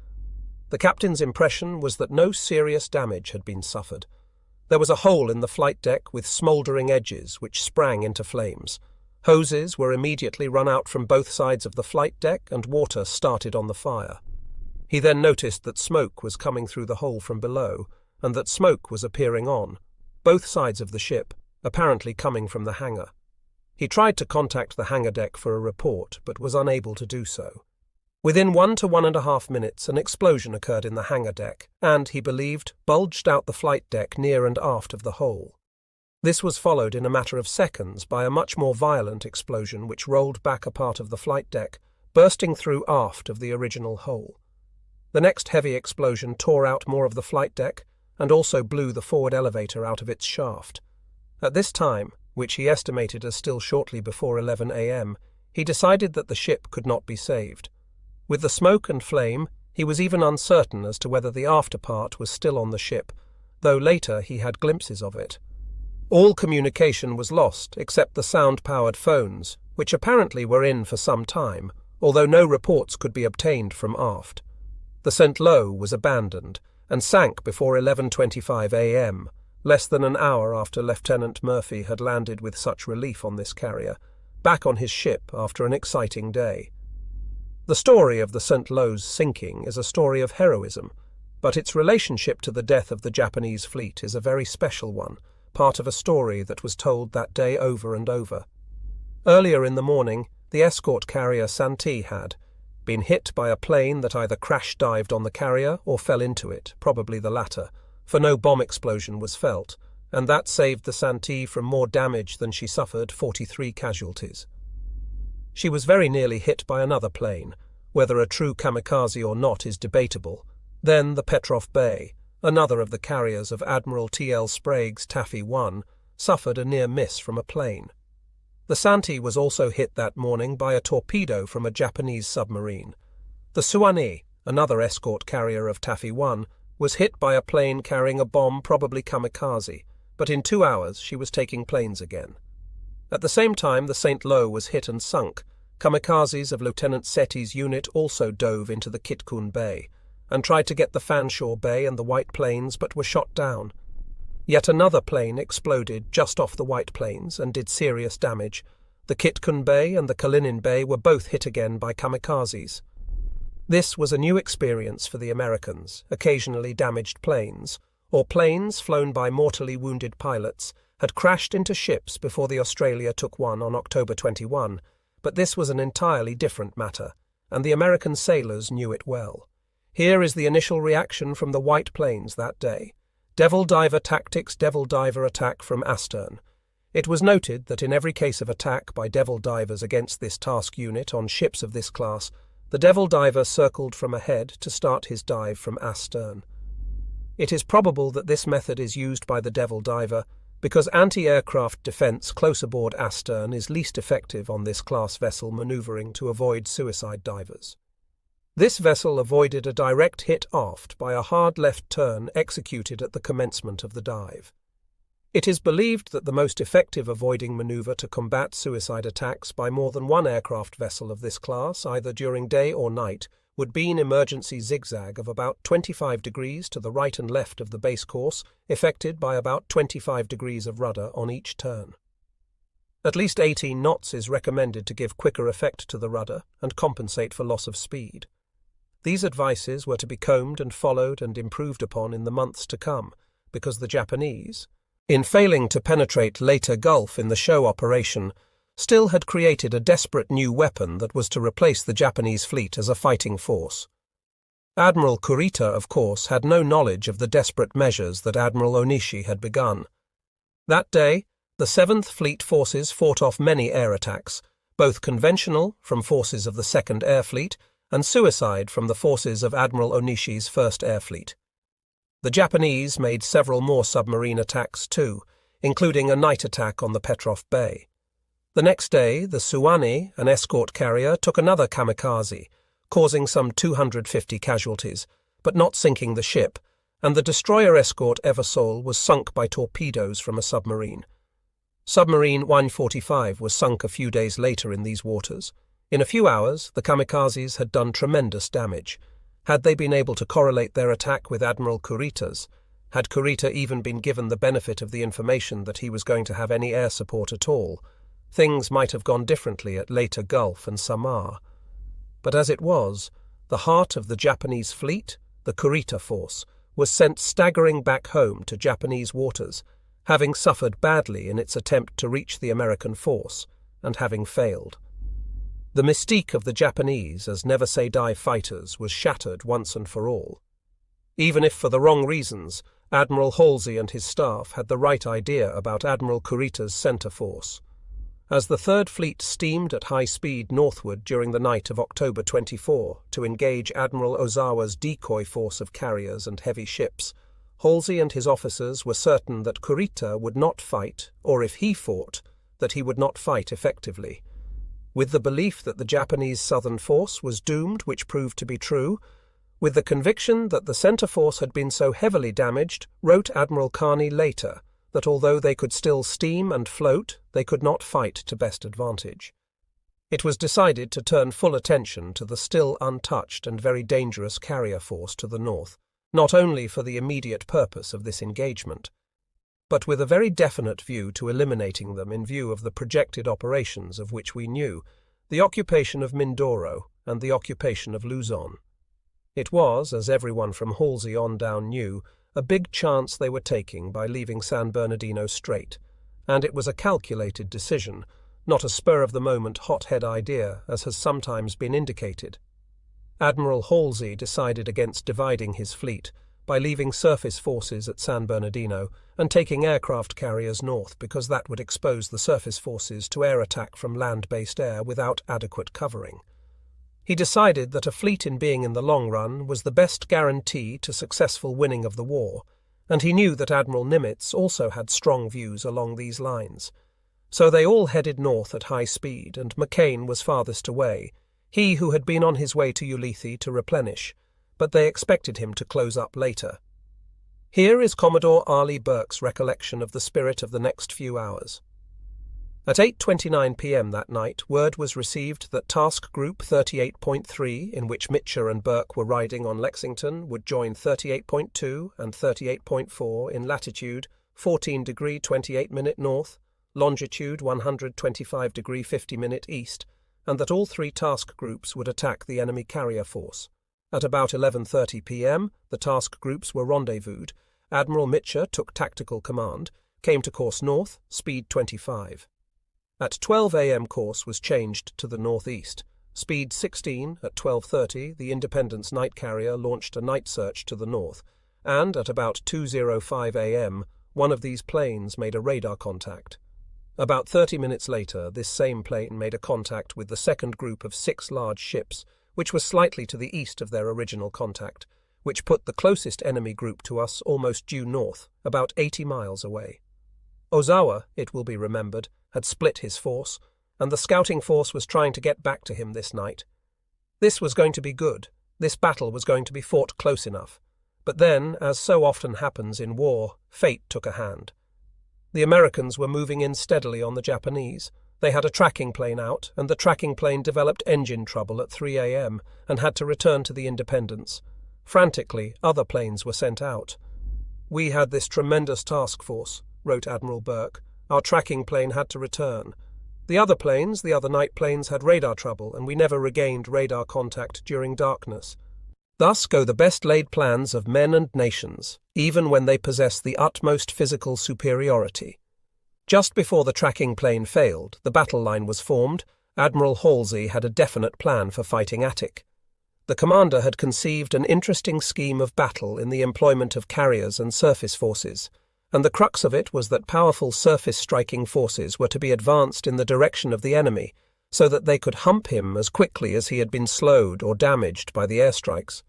The captain's impression was that no serious damage had been suffered. There was a hole in the flight deck with smouldering edges which sprang into flames. Hoses were immediately run out from both sides of the flight deck and water started on the fire. He then noticed that smoke was coming through the hole from below and that smoke was appearing on both sides of the ship, apparently coming from the hangar. He tried to contact the hangar deck for a report, but was unable to do so. Within 1 to 1.5 minutes, an explosion occurred in the hangar deck, and, he believed, bulged out the flight deck near and aft of the hole. This was followed in a matter of seconds by a much more violent explosion which rolled back a part of the flight deck, bursting through aft of the original hole. The next heavy explosion tore out more of the flight deck and also blew the forward elevator out of its shaft. At this time, which he estimated as still shortly before 11 a.m., he decided that the ship could not be saved. With the smoke and flame, he was even uncertain as to whether the after part was still on the ship, though later he had glimpses of it. All communication was lost except the sound-powered phones, which apparently were in for some time, although no reports could be obtained from aft. The Saint Lo was abandoned and sank before 11:25 a.m., less than an hour after Lieutenant Murphy had landed with such relief on this carrier, back on his ship after an exciting day. The story of the Saint Lo's sinking is a story of heroism, but its relationship to the death of the Japanese fleet is a very special one, part of a story that was told that day over and over. Earlier in the morning, the escort carrier Santee had been hit by a plane that either crash-dived on the carrier or fell into it, probably the latter, for no bomb explosion was felt, and that saved the Santee from more damage than she suffered, 43 casualties. She was very nearly hit by another plane. Whether a true kamikaze or not is debatable. Then the Petroff Bay, another of the carriers of Admiral T.L. Sprague's Taffy 1, suffered a near miss from a plane. The Santee was also hit that morning by a torpedo from a Japanese submarine. The Suwannee, another escort carrier of Taffy 1, was hit by a plane carrying a bomb, probably kamikaze, but in 2 hours she was taking planes again. At the same time the Saint Lo was hit and sunk. Kamikazes of Lieutenant Setti's unit also dove into the Kitkun Bay and tried to get the Fanshawe Bay and the White Plains, but were shot down. Yet another plane exploded just off the White Plains and did serious damage. The Kitkun Bay and the Kalinin Bay were both hit again by kamikazes. This was a new experience for the Americans. Occasionally damaged planes, or planes flown by mortally wounded pilots, had crashed into ships before the Australia took one on October 21, but this was an entirely different matter, and the American sailors knew it well. Here is the initial reaction from the White Plains that day. Devil diver tactics, devil diver attack from astern. It was noted that in every case of attack by devil divers against this task unit on ships of this class, the devil diver circled from ahead to start his dive from astern. It is probable that this method is used by the devil diver because anti-aircraft defense close aboard astern is least effective on this class vessel maneuvering to avoid suicide divers. This vessel avoided a direct hit aft by a hard left turn executed at the commencement of the dive. It is believed that the most effective avoiding maneuver to combat suicide attacks by more than one aircraft vessel of this class, either during day or night, would be an emergency zigzag of about 25 degrees to the right and left of the base course, effected by about 25 degrees of rudder on each turn. At least 18 knots is recommended to give quicker effect to the rudder and compensate for loss of speed. These advices were to be combed and followed and improved upon in the months to come, because the Japanese, in failing to penetrate Leyte Gulf in the show operation, still had created a desperate new weapon that was to replace the Japanese fleet as a fighting force. Admiral Kurita, of course, had no knowledge of the desperate measures that Admiral Onishi had begun. That day, the 7th Fleet forces fought off many air attacks, both conventional from forces of the 2nd Air Fleet and suicide from the forces of Admiral Onishi's 1st Air Fleet. The Japanese made several more submarine attacks too, including a night attack on the Petrov Bay. The next day, the Suwannee, an escort carrier, took another kamikaze, causing some 250 casualties, but not sinking the ship, and the destroyer escort Eversole was sunk by torpedoes from a submarine. Submarine 145 was sunk a few days later in these waters. In a few hours, the kamikazes had done tremendous damage. Had they been able to correlate their attack with Admiral Kurita's, had Kurita even been given the benefit of the information that he was going to have any air support at all, things might have gone differently at Leyte Gulf and Samar. But as it was, the heart of the Japanese fleet, the Kurita force, was sent staggering back home to Japanese waters, having suffered badly in its attempt to reach the American force, and having failed. The mystique of the Japanese as never-say-die fighters was shattered once and for all. Even if for the wrong reasons, Admiral Halsey and his staff had the right idea about Admiral Kurita's center force. As the 3rd Fleet steamed at high speed northward during the night of October 24 to engage Admiral Ozawa's decoy force of carriers and heavy ships, Halsey and his officers were certain that Kurita would not fight, or if he fought, that he would not fight effectively. With the belief that the Japanese southern force was doomed, which proved to be true, with the conviction that the center force had been so heavily damaged, wrote Admiral Kearney later that although they could still steam and float, they could not fight to best advantage. It was decided to turn full attention to the still untouched and very dangerous carrier force to the north, not only for the immediate purpose of this engagement, but with a very definite view to eliminating them in view of the projected operations of which we knew, the occupation of Mindoro and the occupation of Luzon. It was, as everyone from Halsey on down knew, a big chance they were taking by leaving San Bernardino straight, and it was a calculated decision, not a spur-of-the-moment hot-head idea, as has sometimes been indicated. Admiral Halsey decided against dividing his fleet by leaving surface forces at San Bernardino and taking aircraft carriers north because that would expose the surface forces to air attack from land-based air without adequate covering. He decided that a fleet in being in the long run was the best guarantee to successful winning of the war, and he knew that Admiral Nimitz also had strong views along these lines. So they all headed north at high speed, and McCain was farthest away, he who had been on his way to Ulithi to replenish, but they expected him to close up later. Here is Commodore Arleigh Burke's recollection of the spirit of the next few hours. At 8:29 p.m. that night, word was received that Task Group 38.3, in which Mitcher and Burke were riding on Lexington, would join 38.2 and 38.4 in latitude 14° 28' north, longitude 125° 50' east, and that all 3 task groups would attack the enemy carrier force. At about 11:30 p.m., the task groups were rendezvoused. Admiral Mitcher took tactical command, came to course north, speed 25. At 12 a.m. course was changed to the northeast. Speed 16, at 12:30, the Independence night carrier launched a night search to the north, and at about 2:05 a.m., one of these planes made a radar contact. About 30 minutes later, this same plane made a contact with the second group of 6 large ships, which was slightly to the east of their original contact, which put the closest enemy group to us almost due north, about 80 miles away. Ozawa, it will be remembered, had split his force, and the scouting force was trying to get back to him this night. This was going to be good. This battle was going to be fought close enough. But then, as so often happens in war, fate took a hand. The Americans were moving in steadily on the Japanese. They had a tracking plane out, and the tracking plane developed engine trouble at 3 a.m. and had to return to the Independence. Frantically, other planes were sent out. "We had this tremendous task force," wrote Admiral Burke. "Our tracking plane had to return. The other planes, the other night planes, had radar trouble, and we never regained radar contact during darkness. Thus go the best-laid plans of men and nations, even when they possess the utmost physical superiority." Just before the tracking plane failed, the battle line was formed. Admiral Halsey had a definite plan for fighting Attic. The commander had conceived an interesting scheme of battle in the employment of carriers and surface forces, and the crux of it was that powerful surface-striking forces were to be advanced in the direction of the enemy, so that they could hump him as quickly as he had been slowed or damaged by the airstrikes.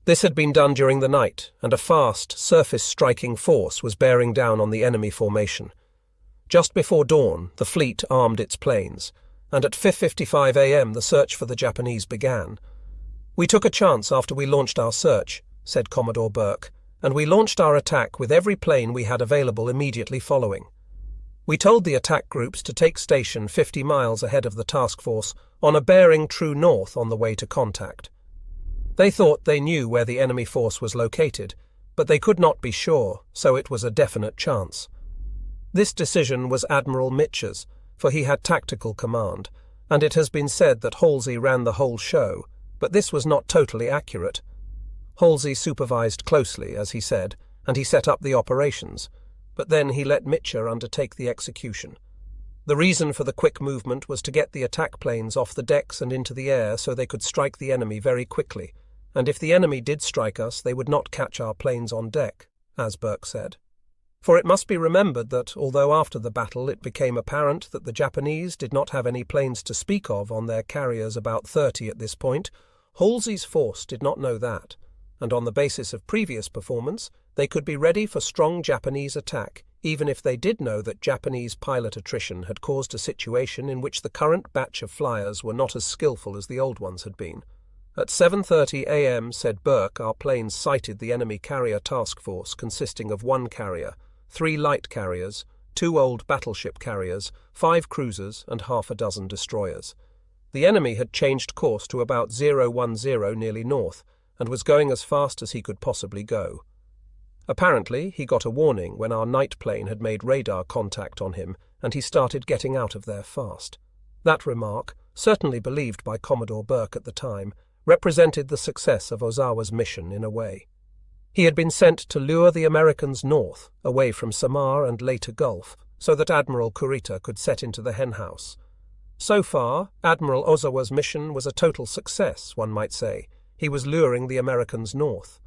This had been done during the night, and a fast, surface-striking force was bearing down on the enemy formation. Just before dawn, the fleet armed its planes, and at 5:55 a.m. the search for the Japanese began. "We took a chance after we launched our search," said Commodore Burke, "and we launched our attack with every plane we had available immediately following. We told the attack groups to take station 50 miles ahead of the task force on a bearing true north on the way to contact. They thought they knew where the enemy force was located, but they could not be sure, so it was a definite chance. This decision was Admiral Mitch's, for he had tactical command, and it has been said that Halsey ran the whole show, but this was not totally accurate. Halsey supervised closely, as he said, and he set up the operations, but then he let Mitcher undertake the execution. The reason for the quick movement was to get the attack planes off the decks and into the air so they could strike the enemy very quickly, and if the enemy did strike us, they would not catch our planes on deck, as Burke said. For it must be remembered that, although after the battle it became apparent that the Japanese did not have any planes to speak of on their carriers, about 30 at this point, Halsey's force did not know that, and on the basis of previous performance, they could be ready for strong Japanese attack, even if they did know that Japanese pilot attrition had caused a situation in which the current batch of flyers were not as skillful as the old ones had been. At 7:30 a.m., said Burke, our planes sighted the enemy carrier task force consisting of 1 carrier, 3 light carriers, 2 old battleship carriers, 5 cruisers, and half a dozen destroyers. The enemy had changed course to about 010 nearly north, and was going as fast as he could possibly go. Apparently, he got a warning when our night plane had made radar contact on him, and he started getting out of there fast. That remark, certainly believed by Commodore Burke at the time, represented the success of Ozawa's mission in a way. He had been sent to lure the Americans north, away from Samar and Leyte Gulf, so that Admiral Kurita could set into the henhouse. So far, Admiral Ozawa's mission was a total success, one might say. He was luring the Americans north.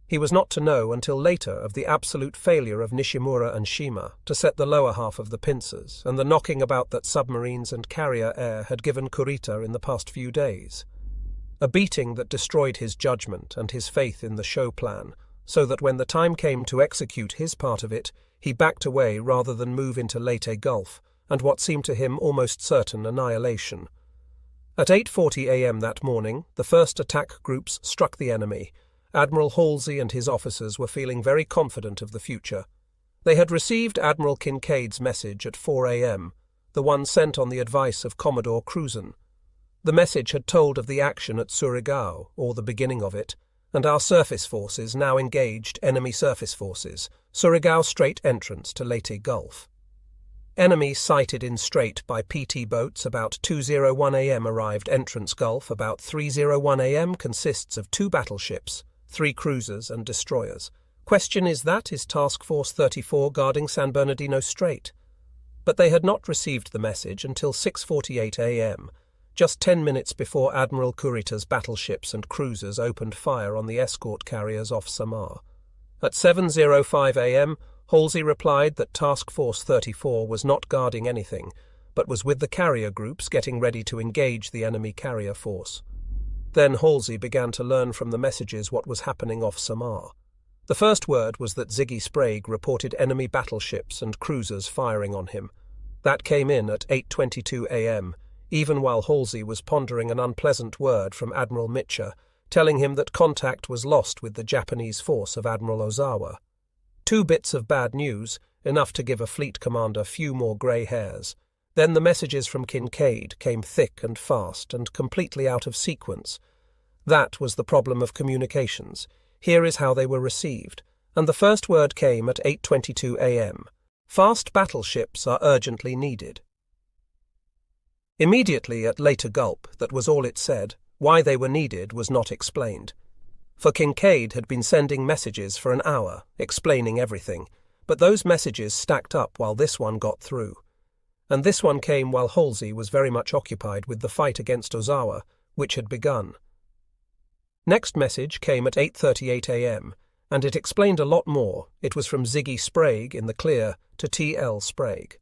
He was not to know until later of the absolute failure of Nishimura and Shima to set the lower half of the pincers, and the knocking about that submarines and carrier air had given Kurita in the past few days. A beating that destroyed his judgment and his faith in the show plan, so that when the time came to execute his part of it, he backed away rather than move into Leyte Gulf, and what seemed to him almost certain annihilation. At 8:40 a.m. that morning, the first attack groups struck the enemy. Admiral Halsey and his officers were feeling very confident of the future. They had received Admiral Kincaid's message at 4 a.m., the one sent on the advice of Commodore Cruzen. The message had told of the action at Surigao, or the beginning of it, and our surface forces now engaged enemy surface forces, Surigao Strait entrance to Leyte Gulf. Enemy sighted in strait by PT boats about 2:01 a.m. arrived entrance Gulf about 3:01 a.m. consists of 2 battleships, 3 cruisers and destroyers. Question is Task Force 34 guarding San Bernardino Strait? But they had not received the message until 6:48 a.m., just 10 minutes before Admiral Kurita's battleships and cruisers opened fire on the escort carriers off Samar. At 7:05 a.m., Halsey replied that Task Force 34 was not guarding anything, but was with the carrier groups getting ready to engage the enemy carrier force. Then Halsey began to learn from the messages what was happening off Samar. The first word was that Ziggy Sprague reported enemy battleships and cruisers firing on him. That came in at 8:22 a.m., even while Halsey was pondering an unpleasant word from Admiral Mitcher, telling him that contact was lost with the Japanese force of Admiral Ozawa. 2 bits of bad news, enough to give a fleet commander few more grey hairs. Then the messages from Kincaid came thick and fast and completely out of sequence. That was the problem of communications. Here is how they were received, and the first word came at 8:22 a.m. Fast battleships are urgently needed. Immediately at Leyte Gulf, that was all it said. Why they were needed was not explained. For Kincaid had been sending messages for an hour, explaining everything, but those messages stacked up while this one got through. And this one came while Halsey was very much occupied with the fight against Ozawa, which had begun. Next message came at 8:38 a.m., and it explained a lot more. It was from Ziggy Sprague in the clear to T.L. Sprague.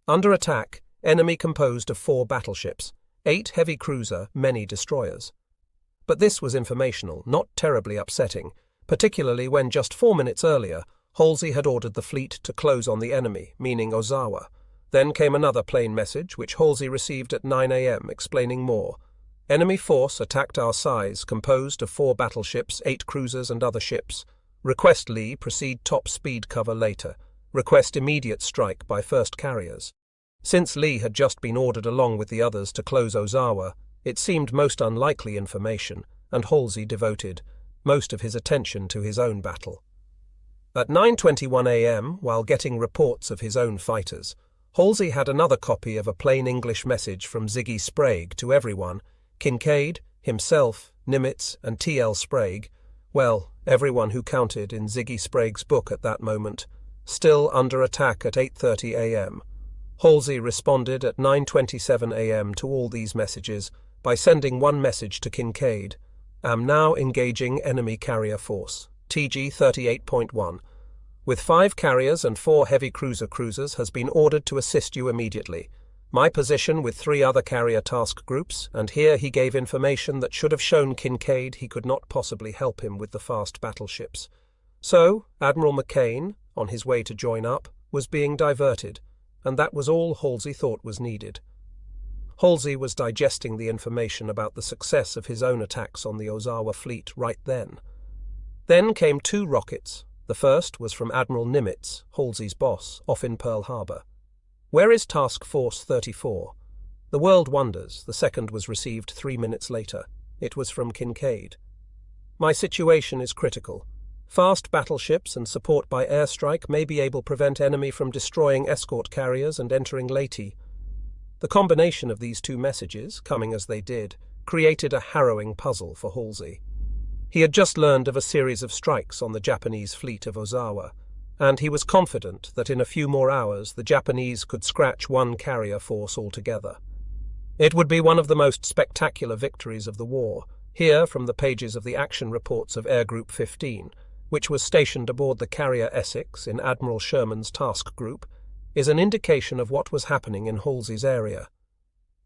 Under attack, Enemy composed of 4 battleships, 8 heavy cruiser, many destroyers. But this was informational, not terribly upsetting, particularly when just 4 minutes earlier, Halsey had ordered the fleet to close on the enemy, meaning Ozawa. Then came another plain message, which Halsey received at 9 a.m., explaining more. Enemy force attacked our size, composed of 4 battleships, 8 cruisers and other ships. Request Lee proceed top speed cover later. Request immediate strike by first carriers. Since Lee had just been ordered along with the others to close Ozawa, it seemed most unlikely information, and Halsey devoted most of his attention to his own battle. At 9:21 a.m., while getting reports of his own fighters, Halsey had another copy of a plain English message from Ziggy Sprague to everyone, Kincaid, himself, Nimitz, and T.L. Sprague, well, everyone who counted in Ziggy Sprague's book at that moment, still under attack at 8:30 a.m. Halsey responded at 9:27 a.m. to all these messages by sending one message to Kincaid, am now engaging enemy carrier force, TG 38.1. With 5 carriers and 4 heavy cruisers has been ordered to assist you immediately. My position with 3 other carrier task groups, and here he gave information that should have shown Kincaid he could not possibly help him with the fast battleships. So, Admiral McCain, on his way to join up, was being diverted, and that was all Halsey thought was needed. Halsey was digesting the information about the success of his own attacks on the Ozawa fleet right then. Then came 2 rockets. The first was from Admiral Nimitz, Halsey's boss, off in Pearl Harbor. Where is Task Force 34? The world wonders. The second was received 3 minutes later. It was from Kincaid. My situation is critical. Fast battleships and support by airstrike may be able to prevent enemy from destroying escort carriers and entering Leyte. The combination of these 2 messages, coming as they did, created a harrowing puzzle for Halsey. He had just learned of a series of strikes on the Japanese fleet of Ozawa, and he was confident that in a few more hours the Japanese could scratch 1 carrier force altogether. It would be one of the most spectacular victories of the war. Here, from the pages of the action reports of Air Group 15, which was stationed aboard the carrier Essex in Admiral Sherman's task group, is an indication of what was happening in Halsey's area.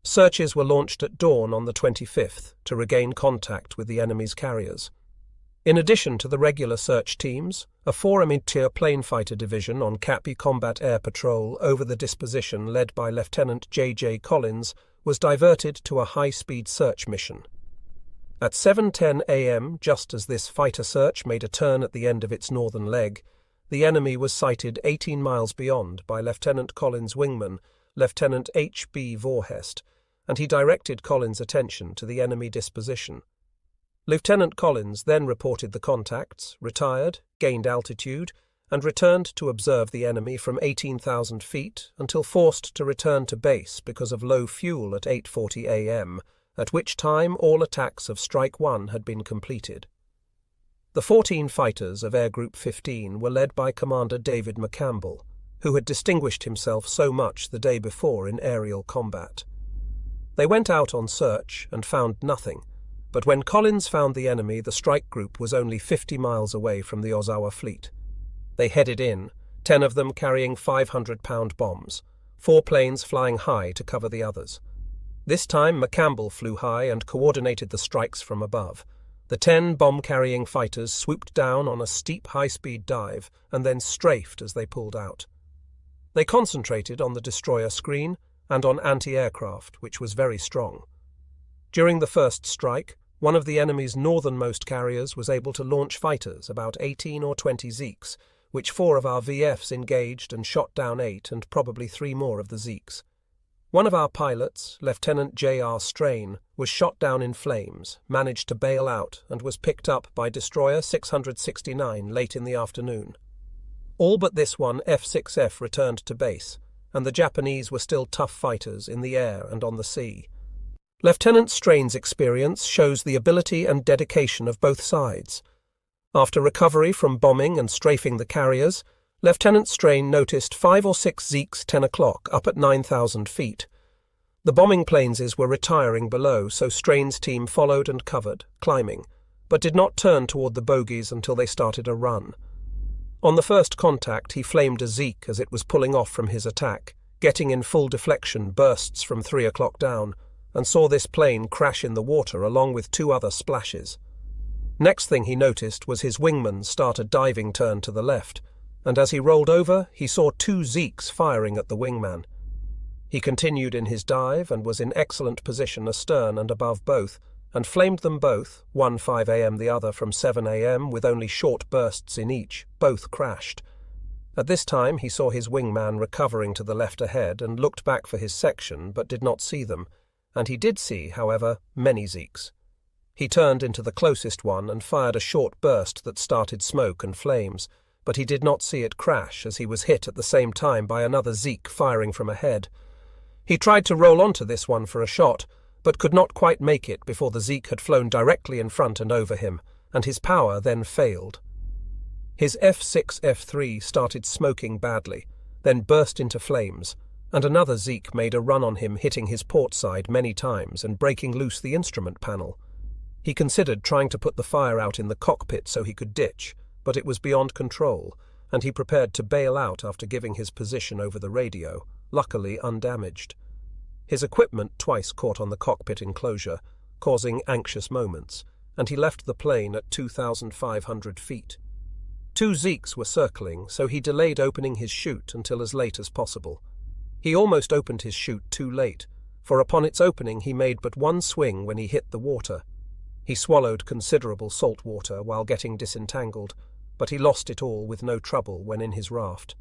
Searches were launched at dawn on the 25th to regain contact with the enemy's carriers. In addition to the regular search teams, a 4-mid-tier plane fighter division on CAPI Combat Air Patrol over the disposition led by Lieutenant J.J. Collins was diverted to a high-speed search mission. At 7:10 a.m., just as this fighter search made a turn at the end of its northern leg, the enemy was sighted 18 miles beyond by Lieutenant Collins' wingman, Lieutenant H.B. Vorhest, and he directed Collins' attention to the enemy disposition. Lieutenant Collins then reported the contacts, retired, gained altitude, and returned to observe the enemy from 18,000 feet until forced to return to base because of low fuel at 8:40 a.m., at which time all attacks of Strike 1 had been completed. The 14 fighters of Air Group 15 were led by Commander David McCampbell, who had distinguished himself so much the day before in aerial combat. They went out on search and found nothing, but when Collins found the enemy, the strike group was only 50 miles away from the Ozawa fleet. They headed in, 10 of them carrying 500-pound bombs, 4 planes flying high to cover the others. This time McCampbell flew high and coordinated the strikes from above. The 10 bomb-carrying fighters swooped down on a steep high-speed dive and then strafed as they pulled out. They concentrated on the destroyer screen and on anti-aircraft, which was very strong. During the first strike, one of the enemy's northernmost carriers was able to launch fighters, about 18 or 20 Zeeks, which 4 of our VFs engaged and shot down 8 and probably 3 more of the Zeeks. One of our pilots, Lieutenant J.R. Strain, was shot down in flames, managed to bail out, and was picked up by Destroyer 669 late in the afternoon. All but this one F-6F returned to base, and the Japanese were still tough fighters in the air and on the sea. Lieutenant Strain's experience shows the ability and dedication of both sides. After recovery from bombing and strafing the carriers, Lieutenant Strain noticed 5 or 6 Zeeks 10 o'clock up at 9,000 feet. The bombing planes were retiring below, so Strain's team followed and covered, climbing, but did not turn toward the bogies until they started a run. On the first contact, he flamed a Zeke as it was pulling off from his attack, getting in full deflection bursts from 3 o'clock down, and saw this plane crash in the water along with 2 other splashes. Next thing he noticed was his wingman start a diving turn to the left, and as he rolled over, he saw 2 Zeeks firing at the wingman. He continued in his dive and was in excellent position astern and above both, and flamed them both, one 5 a.m. the other from 7 a.m. with only short bursts in each. Both crashed. At this time he saw his wingman recovering to the left ahead and looked back for his section but did not see them, and he did see, however, many Zeeks. He turned into the closest one and fired a short burst that started smoke and flames, but he did not see it crash as he was hit at the same time by another Zeek firing from ahead. He tried to roll onto this one for a shot, but could not quite make it before the Zeke had flown directly in front and over him, and his power then failed. His F6 F3 started smoking badly, then burst into flames, and another Zeke made a run on him, hitting his port side many times and breaking loose the instrument panel. He considered trying to put the fire out in the cockpit so he could ditch, but it was beyond control, and he prepared to bail out after giving his position over the radio, luckily undamaged. His equipment twice caught on the cockpit enclosure, causing anxious moments, and he left the plane at 2,500 feet. 2 Zeeks were circling, so he delayed opening his chute until as late as possible. He almost opened his chute too late, for upon its opening he made but one swing when he hit the water. He swallowed considerable salt water while getting disentangled, but he lost it all with no trouble when in his raft.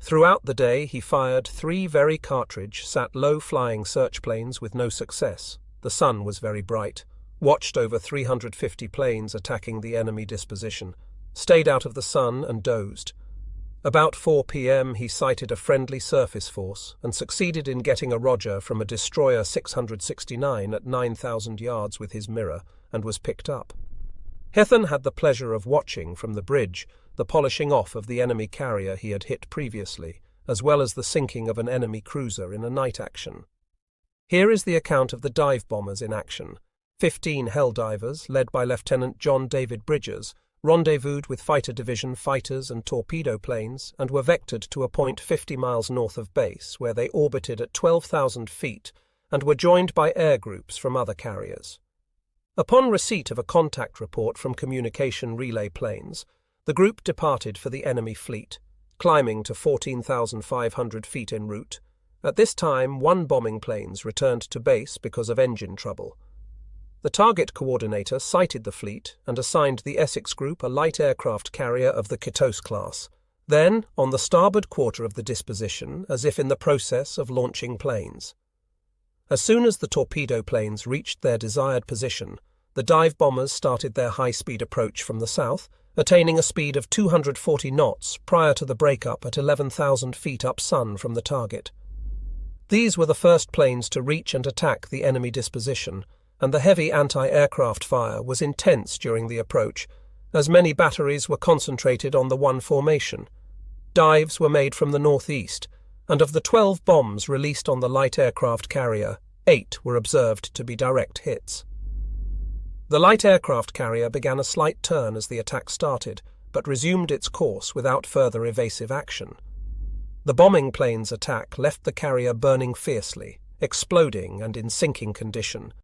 Throughout the day he fired 3 very cartridge, sat low-flying search planes with no success. The sun was very bright, watched over 350 planes attacking the enemy disposition, stayed out of the sun and dozed. About 4 p.m. he sighted a friendly surface force and succeeded in getting a Roger from a destroyer 669 at 9,000 yards with his mirror, and was picked up. Hethan had the pleasure of watching from the bridge the polishing off of the enemy carrier he had hit previously, as well as the sinking of an enemy cruiser in a night action. Here is the account of the dive bombers in action. 15 Hell divers, led by Lieutenant John David Bridges, rendezvoused with fighter division fighters and torpedo planes and were vectored to a point 50 miles north of base, where they orbited at 12,000 feet and were joined by air groups from other carriers. Upon receipt of a contact report from communication relay planes, the group departed for the enemy fleet, climbing to 14,500 feet en route. At this time, 1 bombing planes returned to base because of engine trouble. The target coordinator sighted the fleet and assigned the Essex Group a light aircraft carrier of the Kitos class, then on the starboard quarter of the disposition, as if in the process of launching planes. As soon as the torpedo planes reached their desired position, the dive bombers started their high-speed approach from the south, attaining a speed of 240 knots prior to the breakup at 11,000 feet up sun from the target. These were the first planes to reach and attack the enemy disposition, and the heavy anti-aircraft fire was intense during the approach, as many batteries were concentrated on the one formation. Dives were made from the northeast, and of the 12 bombs released on the light aircraft carrier, 8 were observed to be direct hits. The light aircraft carrier began a slight turn as the attack started, but resumed its course without further evasive action. The bombing plane's attack left the carrier burning fiercely, exploding and in sinking condition,